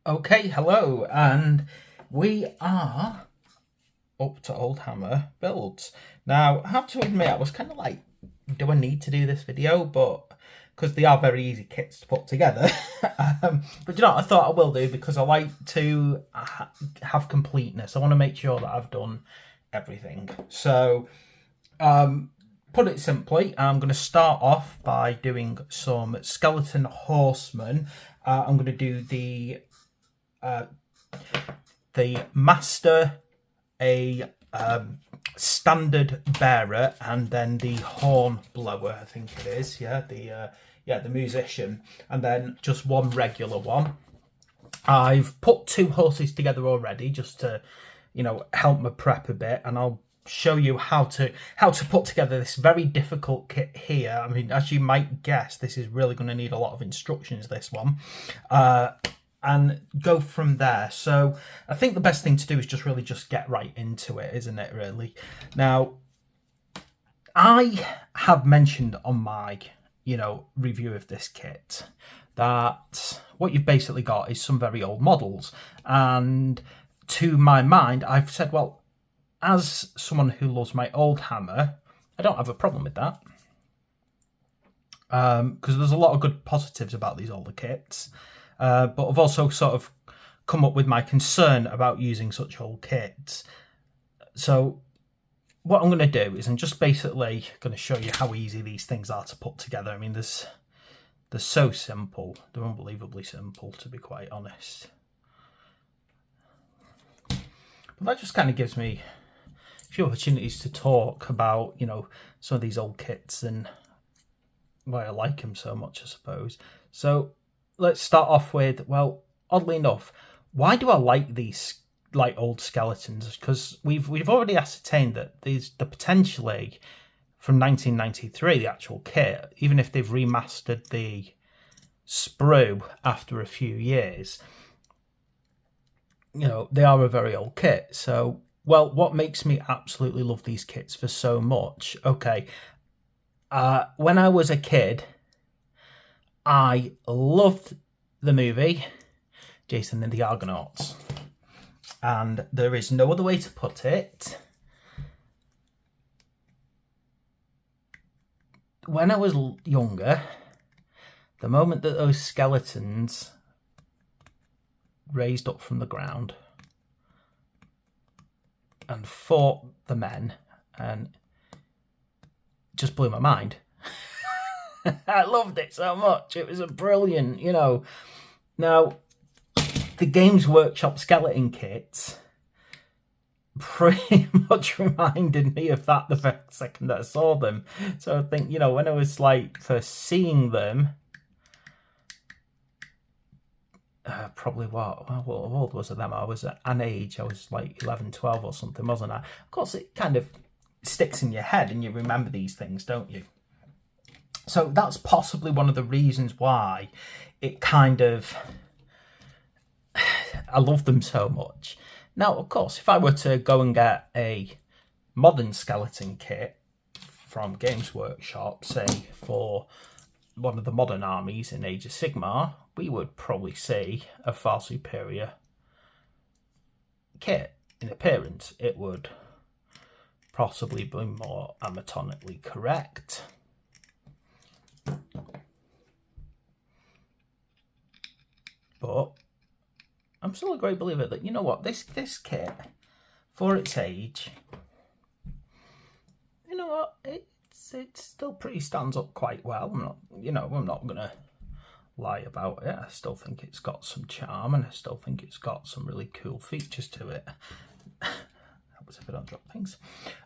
Okay, hello, and we are up to Old Hammer builds. Now, I have to admit, I was kind of like, do I need to do this video? But because they are very easy kits to put together. But you know what, I thought I will do because I like to have completeness. I want to make sure that I've done everything. So, put it simply, I'm going to start off by doing some skeleton horsemen. I'm going to do the master, a standard bearer, and then the horn blower, I think it is. Yeah, the musician, and then just one regular one. I've put two horses together already just to, help me prep a bit, and I'll show you how to put together this very difficult kit here. I mean, as you might guess, this is really going to need a lot of instructions, this one. And go from there. So I think the best thing to do is just get right into it, isn't it, really? Now, I have mentioned on my, review of this kit that what you've basically got is some very old models. And to my mind, I've said, well, as someone who loves my old hammer, I don't have a problem with that. Because there's a lot of good positives about these older kits. But I've also sort of come up with my concern about using such old kits. So what I'm going to do is I'm just basically going to show you how easy these things are to put together. I mean, they're so simple. They're unbelievably simple, to be quite honest. But that just kind of gives me a few opportunities to talk about, some of these old kits and why I like them so much, I suppose. So let's start off with, well, oddly enough, why do I like these old skeletons? Because we've already ascertained that they're potentially from 1993, the actual kit, even if they've remastered the sprue after a few years, they are a very old kit. So, well, what makes me absolutely love these kits for so much? Okay, when I was a kid, I loved the movie Jason and the Argonauts, and there is no other way to put it. When I was younger, the moment that those skeletons raised up from the ground and fought the men, and just blew my mind. I loved it so much. It was a brilliant, Now, the Games Workshop skeleton kits pretty much reminded me of that the very second that I saw them. So I think, when I was first seeing them, probably what old was I then? I was at an age, I was 11, 12 or something, wasn't I? Of course, it kind of sticks in your head and you remember these things, don't you? So that's possibly one of the reasons why it kind of, I love them so much. Now, of course, if I were to go and get a modern skeleton kit from Games Workshop, say for one of the modern armies in Age of Sigmar, we would probably see a far superior kit in appearance. It would possibly be more anatomically correct. But I'm still a great believer that, this kit, for its age, it still pretty stands up quite well. I'm not gonna lie about it. I still think it's got some charm, and I still think it's got some really cool features to it. Helps if I don't drop things.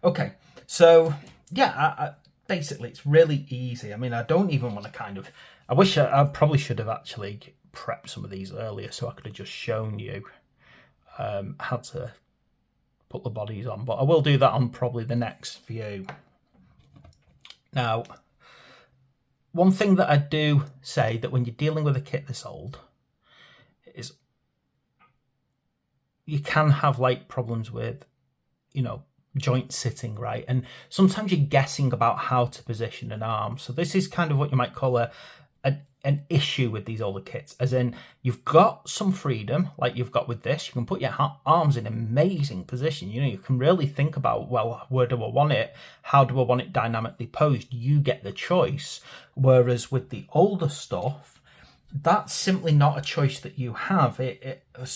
Okay, so yeah, basically, it's really easy. I mean, I don't even want to I wish I probably should have actually prepped some of these earlier so I could have just shown you how to put the bodies on. But I will do that on probably the next view. Now, one thing that I do say that when you're dealing with a kit this old is you can have problems with, joint sitting, right? And sometimes you're guessing about how to position an arm. So this is kind of what you might call a an issue with these older kits, as in you've got some freedom like you've got with this. You can put your arms in amazing position. You can really think about, well, where do I want it? How do I want it dynamically posed? You get the choice. Whereas with the older stuff, that's simply not a choice that you have.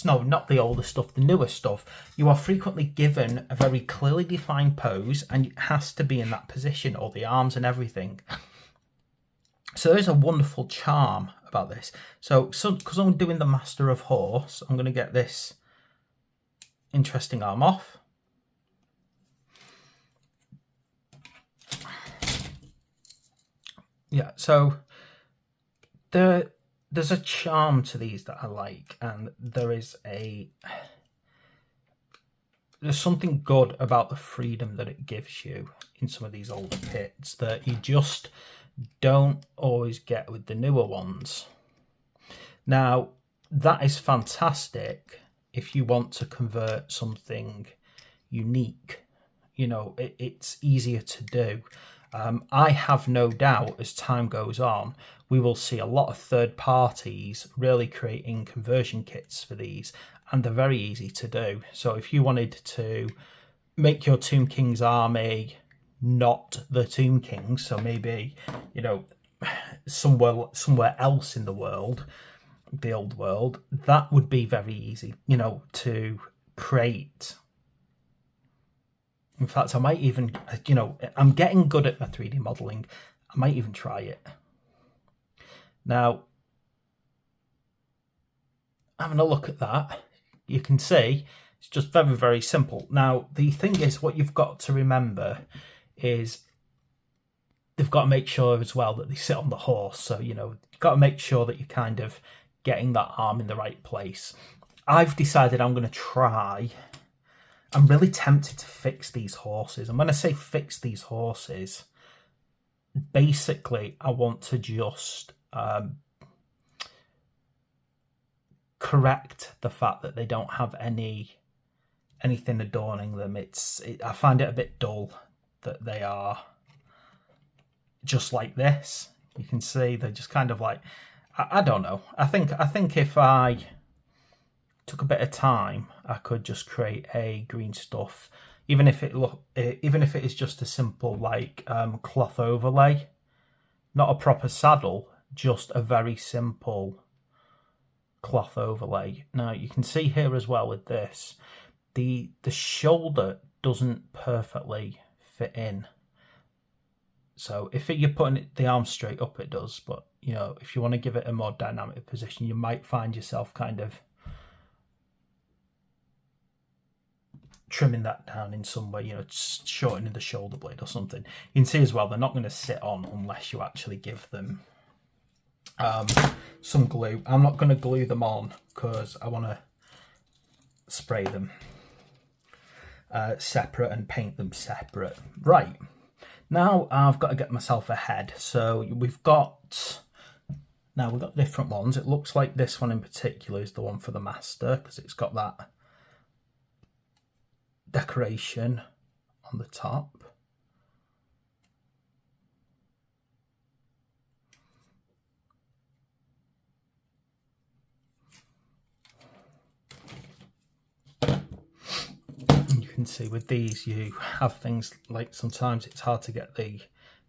No, not the older stuff, the newer stuff. You are frequently given a very clearly defined pose, and it has to be in that position, or the arms and everything. So there's a wonderful charm about this. So because I'm doing the Master of Horse, I'm going to get this interesting arm off. Yeah, so there's a charm to these that I like, and there's something good about the freedom that it gives you in some of these older kits that you just don't always get with the newer ones. Now, that is fantastic if you want to convert something unique. It's easier to do. I have no doubt as time goes on, we will see a lot of third parties really creating conversion kits for these, and they're very easy to do. So if you wanted to make your Tomb King's army not the Tomb King, so maybe somewhere else in the world, the old world, that would be very easy to create. In fact, I might even I'm getting good at my 3D modeling. I might even try it now. Having a look at that, you can see it's just very, very simple. Now the thing is, what you've got to remember is they've got to make sure as well that they sit on the horse. So, you've got to make sure that you're kind of getting that arm in the right place. I've decided I'm going to try. I'm really tempted to fix these horses. And when I say fix these horses, basically I want to just correct the fact that they don't have anything adorning them. I find it a bit dull that they are just like this. You can see they're just kind of like, I don't know. I think if I took a bit of time, I could just create a green stuff, even if it is just a simple cloth overlay, not a proper saddle, just a very simple cloth overlay. Now you can see here as well with this, the shoulder doesn't perfectly fit in. So if you're putting the arm straight up, it does, but if you want to give it a more dynamic position, you might find yourself kind of trimming that down in some way, shortening the shoulder blade or something. You can see as well, they're not going to sit on unless you actually give them some glue. I'm not going to glue them on because I want to spray them separate and paint them separate. Right, now I've got to get myself ahead. So we've got different ones. It looks like this one in particular is the one for the Master, because it's got that decoration on the top. You can see with these you have things like sometimes it's hard to get the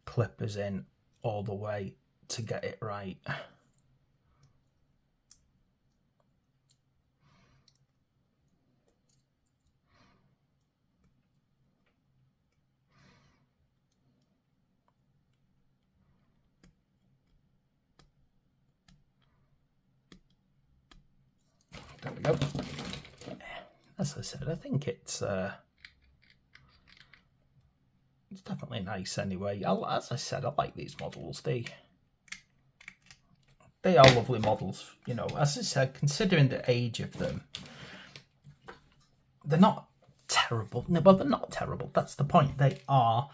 clippers in all the way to get it right. There we go. As I said, I think it's definitely nice anyway. As I said, I like these models. They are lovely models. As I said, considering the age of them, they're not terrible. No, well, they're not terrible. That's the point. They are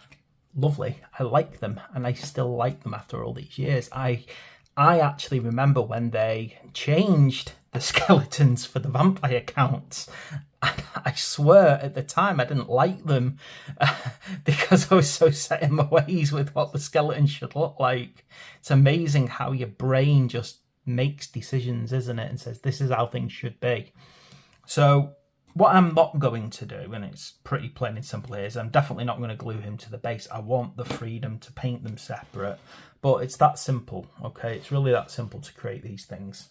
lovely. I like them, and I still like them after all these years. I actually remember when they changed the skeletons for the vampire counts. And I swear at the time I didn't like them because I was so set in my ways with what the skeleton should look like. It's amazing how your brain just makes decisions, isn't it? And says, this is how things should be. So what I'm not going to do, and it's pretty plain and simple here, is I'm definitely not going to glue him to the base. I want the freedom to paint them separate. But it's that simple, okay? It's really that simple to create these things.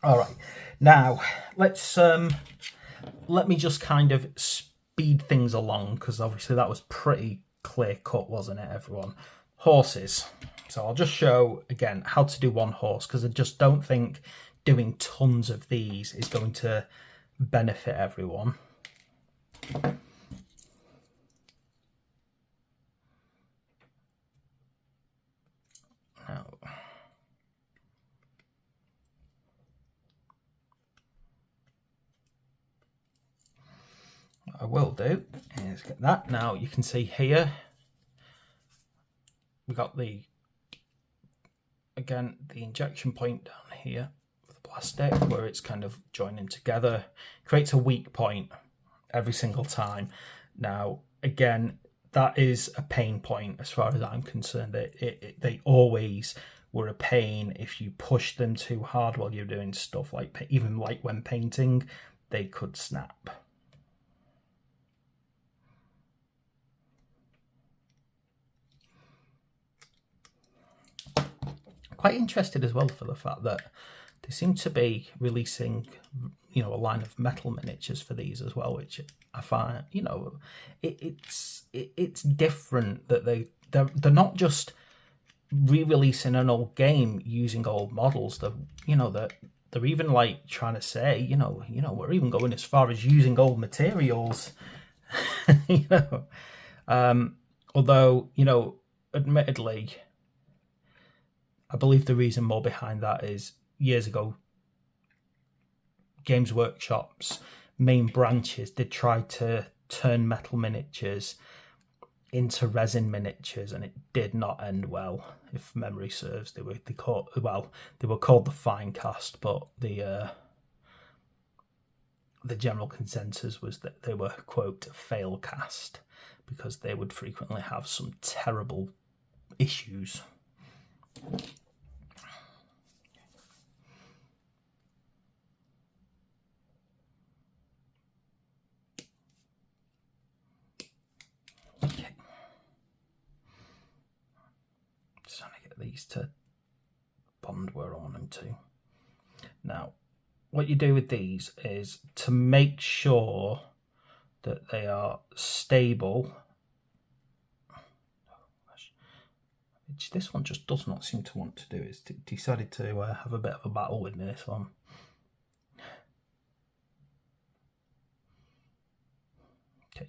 All right, now let's let me just kind of speed things along, because obviously that was pretty clear cut, wasn't it, everyone? Horses. So I'll just show again how to do one horse, because I just don't think doing tons of these is going to benefit everyone. Now, what I will do is get that. Now you can see here we got the, again, the injection point down here with the plastic where it's kind of joining together, creates a weak point every single time. Now again, that is a pain point as far as I'm concerned. They always were a pain if you push them too hard while you're doing stuff like, even like when painting, they could snap. Quite interested as well for the fact that they seem to be releasing, you know, a line of metal miniatures for these as well, which I find, you know, it's different that they're not just re-releasing an old game using old models. They're even like trying to say, you know, we're even going as far as using old materials. You know, although, you know, admittedly, I believe the reason more behind that is years ago, Games Workshop's main branches did try to turn metal miniatures into resin miniatures, and it did not end well. If memory serves, they were called the fine cast, but the general consensus was that they were, quote, fail cast, because they would frequently have some terrible issues. Okay. Just trying to get these to bond where I want them to. Now, what you do with these is to make sure that they are stable, which this one just does not seem to want to do. It's decided to have a bit of a battle with me, this one. Okay,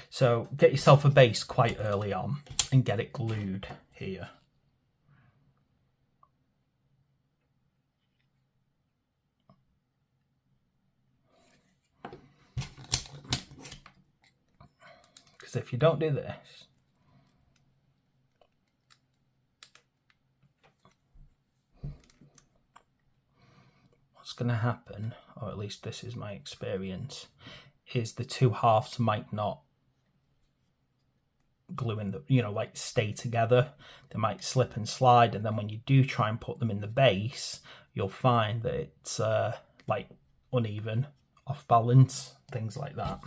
so get yourself a base quite early on and get it glued here. Because if you don't do this, what's going to happen, or at least this is my experience, is the two halves might not glue in, like stay together. They might slip and slide, and then when you do try and put them in the base, you'll find that it's like uneven, off balance, things like that.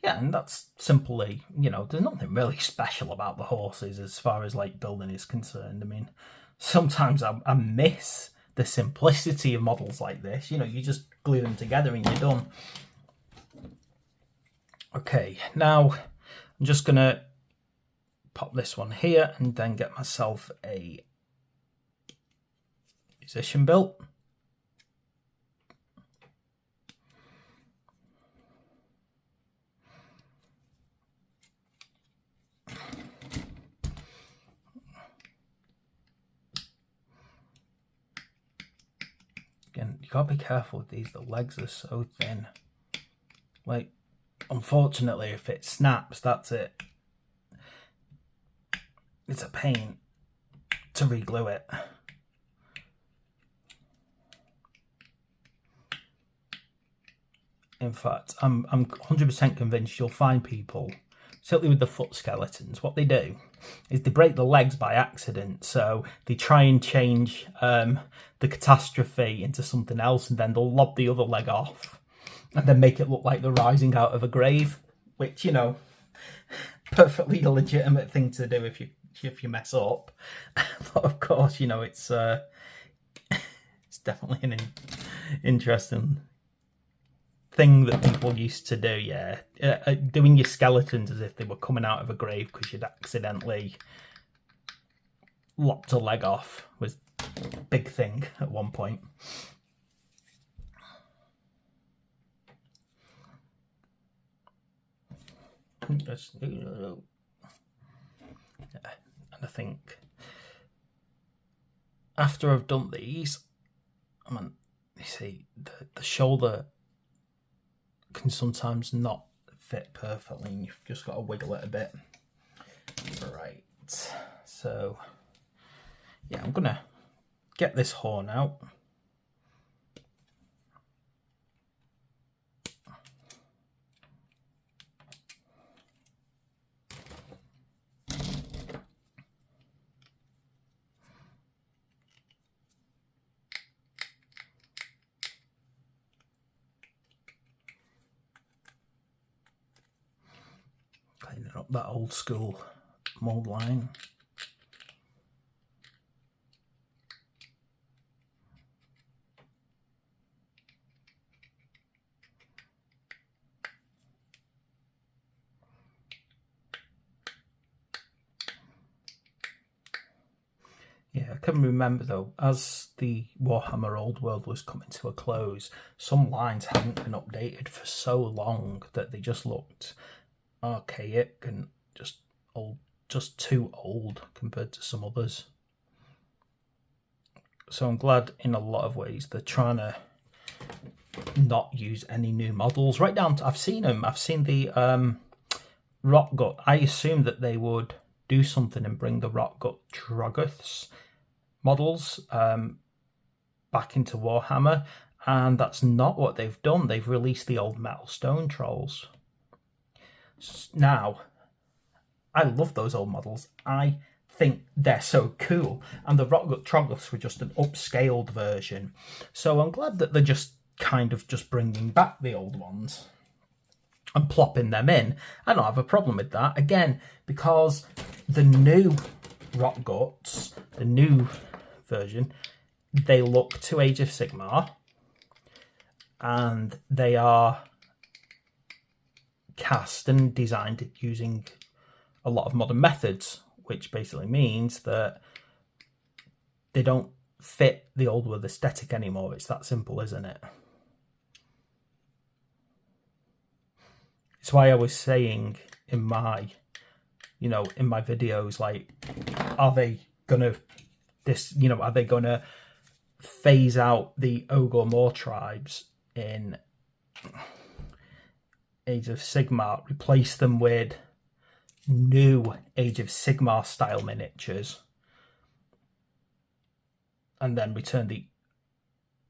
Yeah, and that's simply, there's nothing really special about the horses as far as like building is concerned. I mean, sometimes I miss the simplicity of models like this. You just glue them together and you're done. Okay, now I'm just gonna pop this one here and then get myself a musician built. gotta be careful with these. The legs are so thin. Like, unfortunately, if it snaps, that's it. It's a pain to re-glue it. In fact, I'm 100% convinced you'll find people, certainly with the foot skeletons, what they do is they break the legs by accident. So they try and change the catastrophe into something else, and then they'll lob the other leg off and then make it look like they're rising out of a grave, which, you know, perfectly legitimate thing to do if you mess up. But of course, you know, it's definitely an interesting thing that people used to do. Yeah, doing your skeletons as if they were coming out of a grave because you'd accidentally lopped a leg off was a big thing at one point. Yeah. And I think after I've done these, I mean, you see the shoulder can sometimes not fit perfectly, and you've just got to wiggle it a bit. Right, so yeah, I'm gonna get this horn out. Cleaning up that old school mould line. Yeah, I can remember though, as the Warhammer Old World was coming to a close, some lines hadn't been updated for so long that they just looked archaic and just old, just too old compared to some others. So I'm glad in a lot of ways they're trying to not use any new models. Right down to, I've seen them. I've seen the Rock Gut. I assumed that they would do something and bring the Rock Gut Troggoths models back into Warhammer, and that's not what they've done. They've released the old metal stone trolls. Now, I love those old models. I think they're so cool, and the Rock Gut Troggoths were just an upscaled version. So I'm glad that they're just kind of just bringing back the old ones and plopping them in. I don't have a problem with that, again, because the new Rock Guts, the new version, they look to Age of Sigmar, and they are cast and designed using a lot of modern methods, which basically means that they don't fit the old world aesthetic anymore. It's that simple, isn't it? It's why I was saying in my, you know, in my videos, like, are they gonna are they gonna phase out the Ogre Moor tribes in Age of Sigmar, replace them with new Age of Sigmar style miniatures, and then return the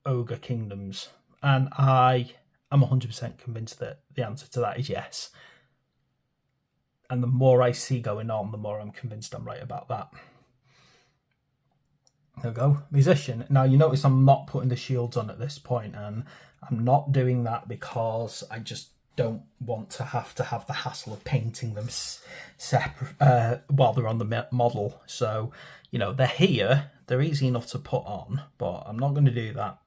Ogre Kingdoms? And I am 100% convinced that the answer to that is yes. And the more I see going on, the more I'm convinced I'm right about that. There we go. Musician. Now, you notice I'm not putting the shields on at this point, and I'm not doing that because I just don't want to have the hassle of painting them separate while they're on the model. So, you know, they're here, they're easy enough to put on, but I'm not going to do that.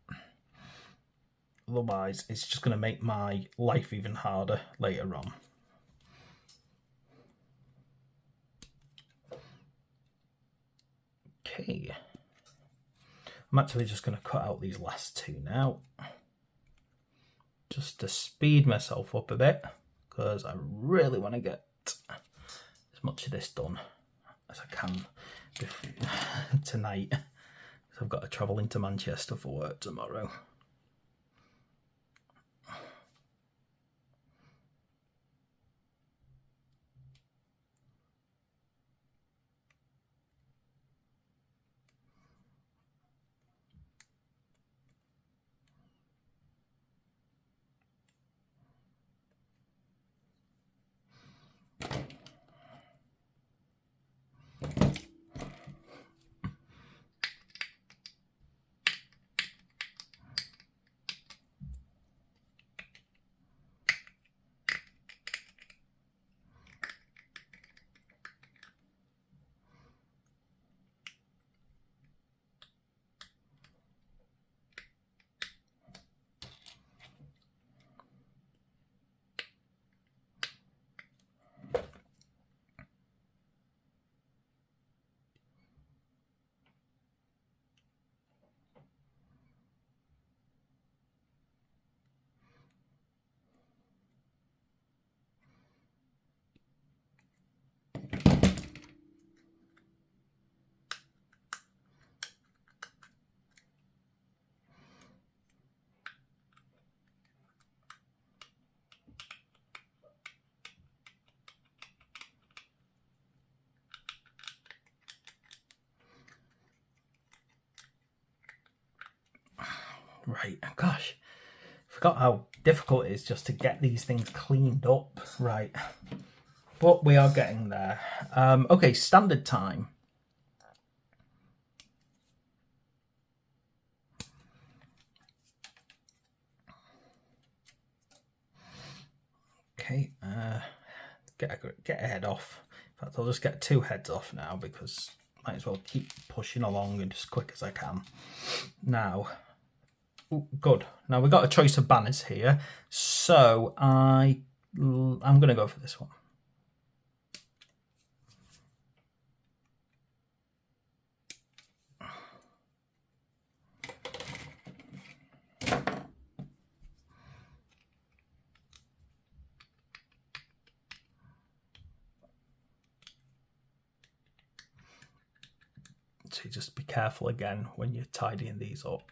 Otherwise, it's just going to make my life even harder later on. Okay. I'm actually just going to cut out these last two now, just to speed myself up a bit, because I really want to get as much of this done as I can tonight, because I've got to travel into Manchester for work tomorrow. Right, gosh, forgot how difficult it is just to get these things cleaned up. Right, but we are getting there. Okay, standard time. Okay, get a head off. In fact, I'll just get 2 heads off now because I might as well keep pushing along and as quick as I can. Now, ooh, good. Now we've got a choice of banners here, so I'm going to go for this one. So just be careful again when you're tidying these up.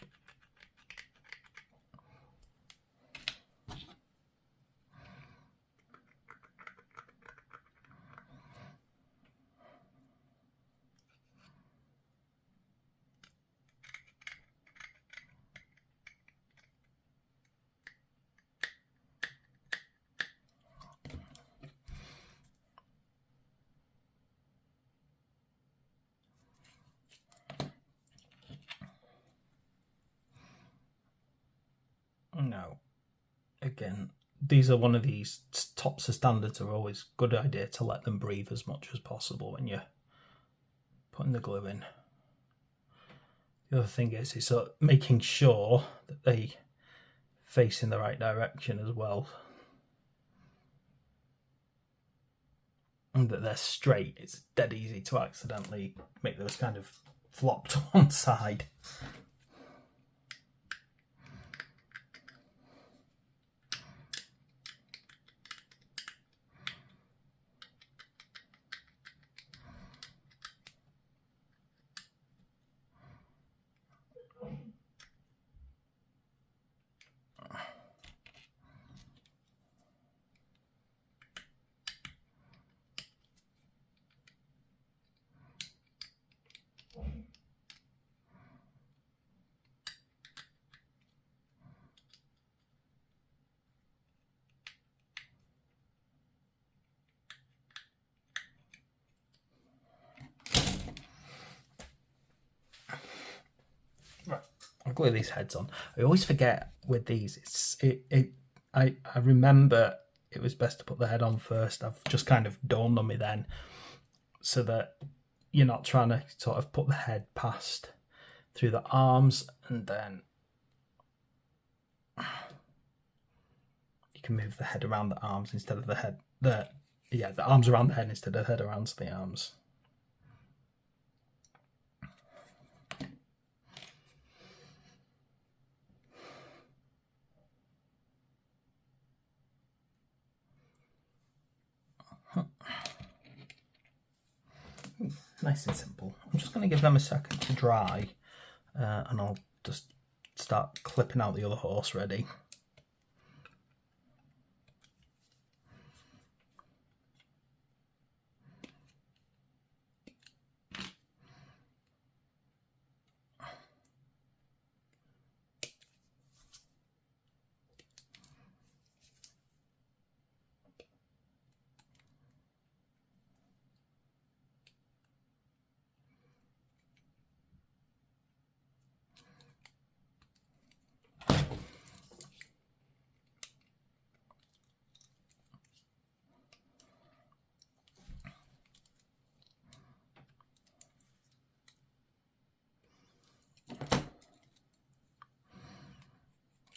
Now, again, these are one of these tops of standards are always a good idea to let them breathe as much as possible when you're putting the glue in. The other thing is making sure that they face in the right direction as well. And that they're straight. It's dead easy to accidentally make those kind of flop to one side. Right, I'll glue these heads on. I always forget with these. I remember it was best to put the head on first. I've just kind of dawned on me then, so that you're not trying to sort of put the head past through the arms, and then you can move the head around the arms instead of the head. The arms around the head instead of the head around the arms. Nice and simple. I'm just going to give them a second to dry, and I'll just start clipping out the other horse ready.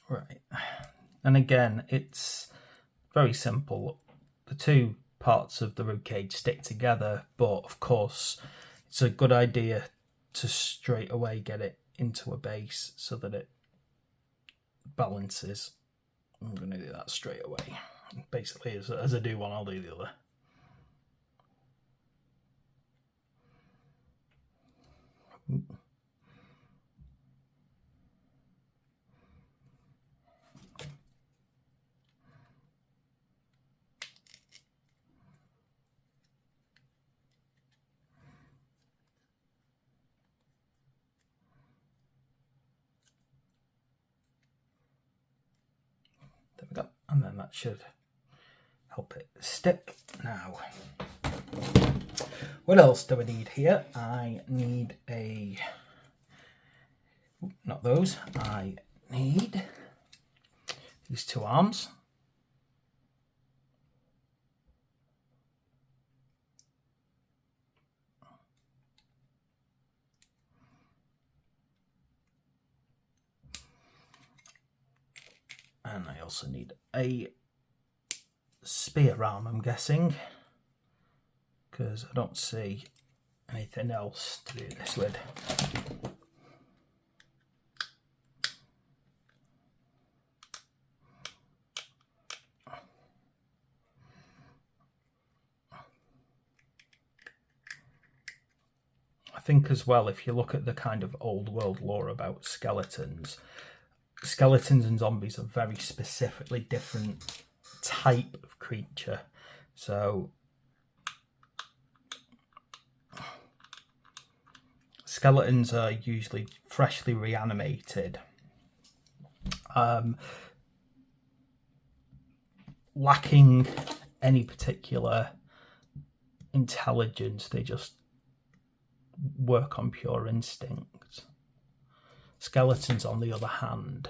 Right, and again, it's very simple. The 2 parts of the ribcage stick together, but of course, it's a good idea to straight away get it into a base so that it balances. I'm going to do that straight away. Basically, as I do one, I'll do the other. and then that should help it stick. Now, what else do I need here? I need not those, I need these two arms. And I also need a spear arm, I'm guessing, because I don't see anything else to do this with. I think as well, if you look at the kind of old world lore about skeletons and zombies are very specifically different type of creature. So skeletons are usually freshly reanimated, lacking any particular intelligence. They just work on pure instinct. Skeletons, on the other hand,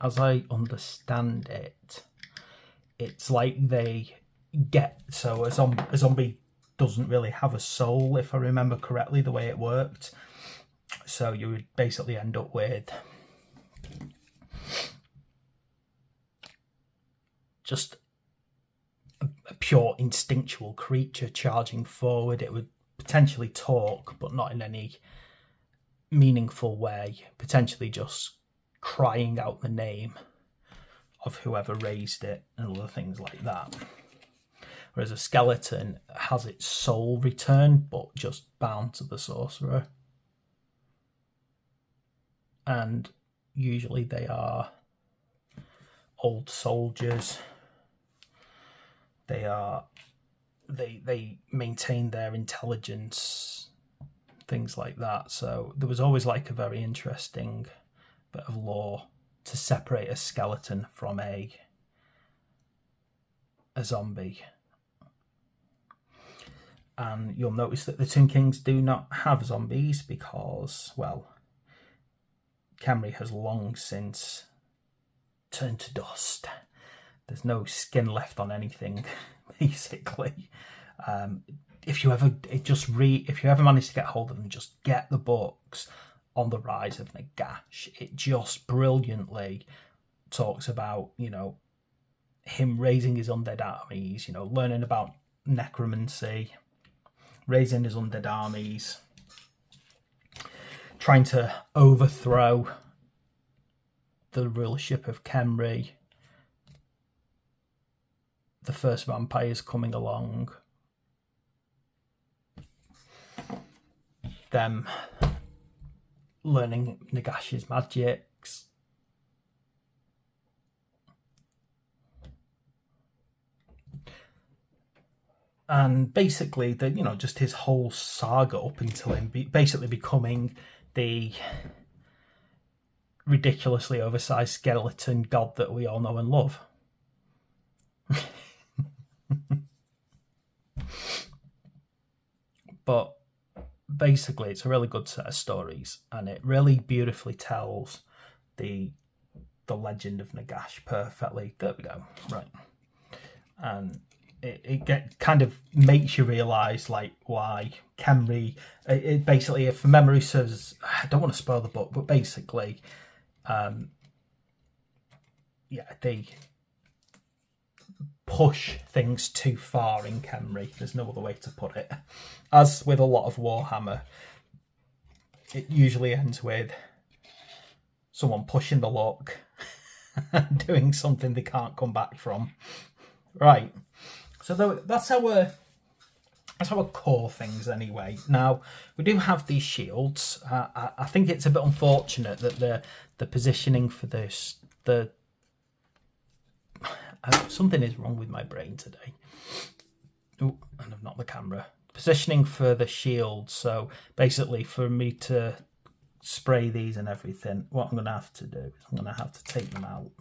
as I understand it, it's like they get, so a zombie doesn't really have a soul, if I remember correctly, the way it worked. So you would basically end up with just a pure instinctual creature charging forward. It would potentially talk, but not in any meaningful way, potentially just crying out the name of whoever raised it and other things like that. Whereas a skeleton has its soul returned, but just bound to the sorcerer. And usually they are old soldiers. They maintain their intelligence, things like that. So there was always like a very interesting bit of lore to separate a skeleton from a zombie. And you'll notice that the Tomb Kings do not have zombies because, well, Khemri has long since turned to dust. There's no skin left on anything, basically. If you ever manage to get hold of them, just get the books on the rise of Nagash. It just brilliantly talks about, him raising his undead armies, learning about necromancy, raising his undead armies, trying to overthrow the rulership of Khemri, the first vampires coming along, them learning Nagash's magics, and basically just his whole saga up until him basically becoming the ridiculously oversized skeleton god that we all know and love. But basically it's a really good set of stories, and it really beautifully tells the legend of Nagash perfectly. There we go. Right. And it kind of makes you realise why Khemri, it basically, if memory serves, I don't want to spoil the book, but basically they push things too far in Khemri. There's no other way to put it. As with a lot of Warhammer, it usually ends with someone pushing the luck and doing something they can't come back from. Right. So that's our core things anyway. Now, we do have these shields. I think it's a bit unfortunate that the positioning for this, something is wrong with my brain today. Oh, and I've knocked the camera. Positioning for the shield. So basically, for me to spray these and everything, what I'm going to have to do is I'm going to have to take them out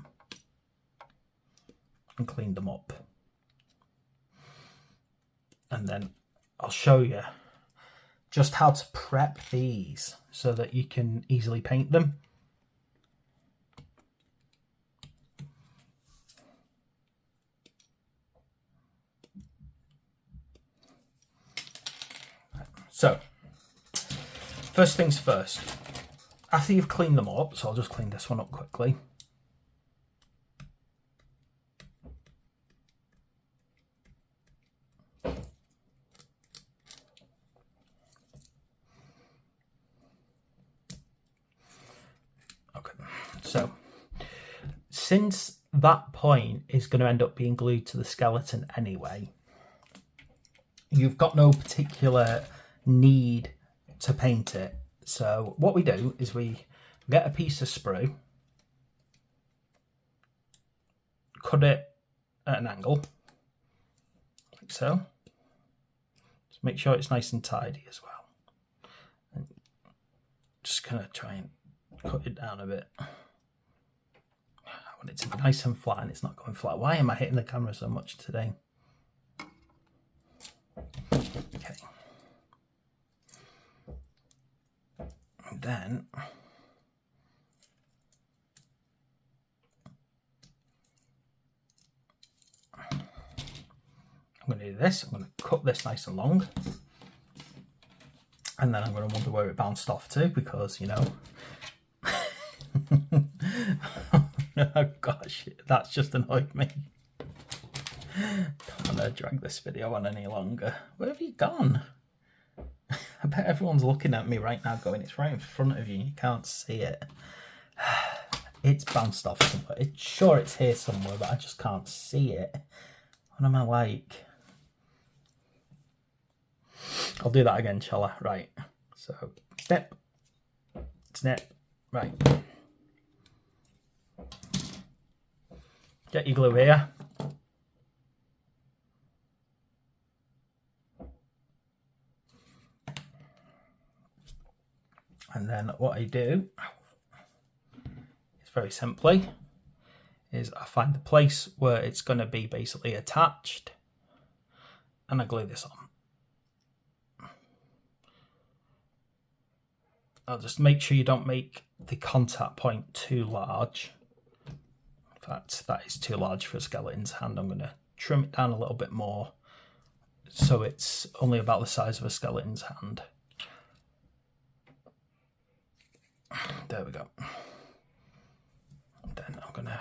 and cleaned them up. And then I'll show you just how to prep these so that you can easily paint them. So, first things first, after you've cleaned them up, so I'll just clean this one up quickly. So, since that point is going to end up being glued to the skeleton anyway, you've got no particular need to paint it. So what we do is we get a piece of sprue, cut it at an angle, like so. Just make sure it's nice and tidy as well. And just kind of try and cut it down a bit. I want it to be nice and flat, and it's not going flat. Why am I hitting the camera so much today? Okay. And then I'm going to do this. I'm going to cut this nice and long. And then I'm going to wonder where it bounced off to, because, you know. Oh gosh, that's just annoyed me. Don't want to drag this video on any longer. Where have you gone? I bet everyone's looking at me right now going, it's right in front of you and you can't see it. It's bounced off somewhere. It's sure it's here somewhere, but I just can't see it. What am I like? I'll do that again, shall I? Right. So, snip. Snip. Right. Get your glue here. And then what I do is very simply is I find the place where it's going to be basically attached and I glue this on. I'll just make sure you don't make the contact point too large. In fact, that is too large for a skeleton's hand. I'm going to trim it down a little bit more so it's only about the size of a skeleton's hand. There we go. And then I'm going to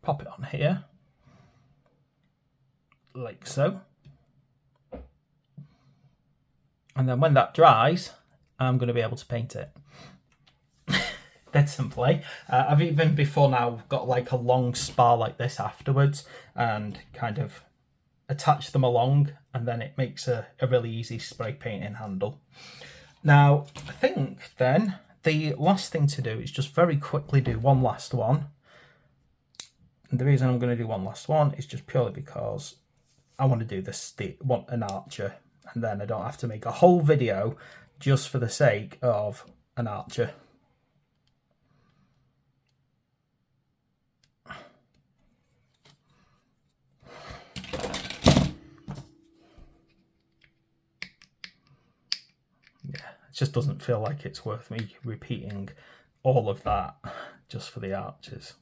pop it on here, like so. And then when that dries, I'm going to be able to paint it. Dead simply. I've even before now got like a long spar like this afterwards and kind of attach them along, and then it makes a really easy spray painting handle. Now, I think then the last thing to do is just very quickly do one last one. And the reason I'm going to do one last one is just purely because I want to do this, want an archer, and then I don't have to make a whole video just for the sake of an archer. It just doesn't feel like it's worth me repeating all of that just for the archers.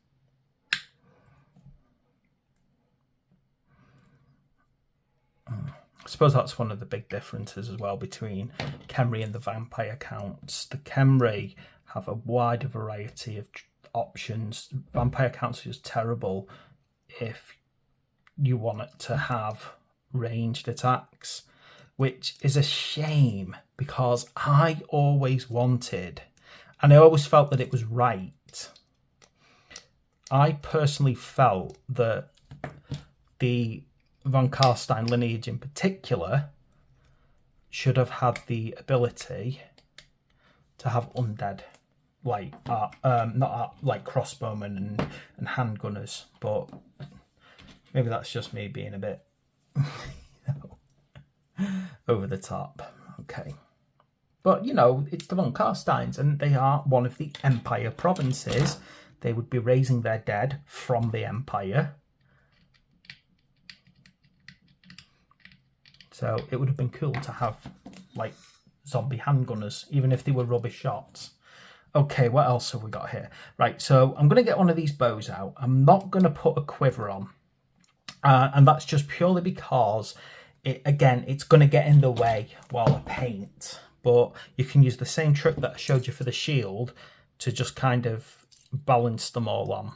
I suppose that's one of the big differences as well between Khemri and the vampire counts. The Khemri have a wider variety of options. Vampire counts are just terrible if you want it to have ranged attacks, which is a shame because I always wanted, and I always felt that it was right. I personally felt that the Von Karstein lineage in particular should have had the ability to have undead, like not like crossbowmen and handgunners, but maybe that's just me being a bit over the top. Okay, but you know, it's the Von Karsteins and they are one of the Empire provinces. They would be raising their dead from the Empire. So it would have been cool to have like zombie handgunners, even if they were rubbish shots. Okay, what else have we got here? Right, so I'm going to get one of these bows out. I'm not going to put a quiver on. And that's just purely because, it's going to get in the way while I paint. But you can use the same trick that I showed you for the shield to just kind of balance them all on.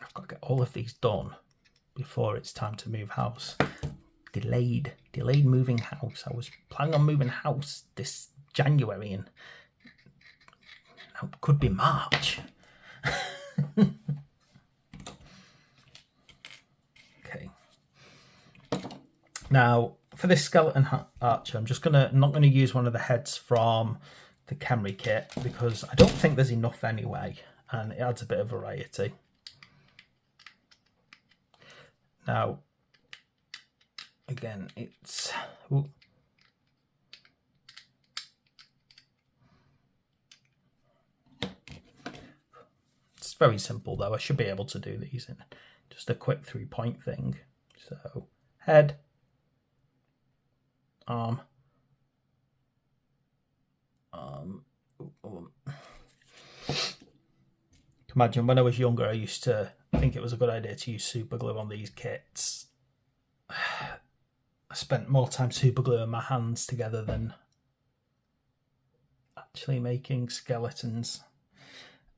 I've got to get all of these done before it's time to move house. Delayed moving house. I was planning on moving house this January, and now it could be March. Okay. Now for this skeleton archer, I'm not gonna use one of the heads from the Camry kit because I don't think there's enough anyway, and it adds a bit of variety. Now, again, it's very simple though. I should be able to do these in just a quick 3-point thing. So head, arm, Imagine when I was younger, I used to think it was a good idea to use super glue on these kits. I spent more time super gluing my hands together than actually making skeletons.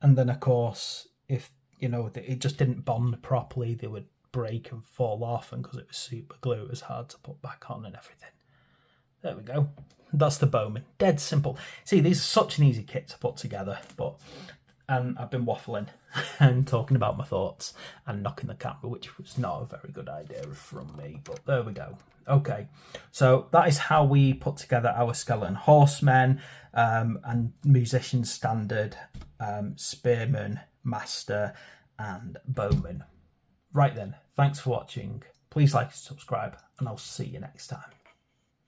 And then of course, if it just didn't bond properly, they would break and fall off, and because it was super glue, it was hard to put back on and everything. There we go. That's the Bowman. Dead simple. See, these are such an easy kit to put together, and I've been waffling and talking about my thoughts and knocking the camera, which was not a very good idea from me, but there we go. Okay, so that is how we put together our skeleton horsemen and musician standard, spearman, master, and bowman. Right then, thanks for watching. Please like and subscribe, and I'll see you next time.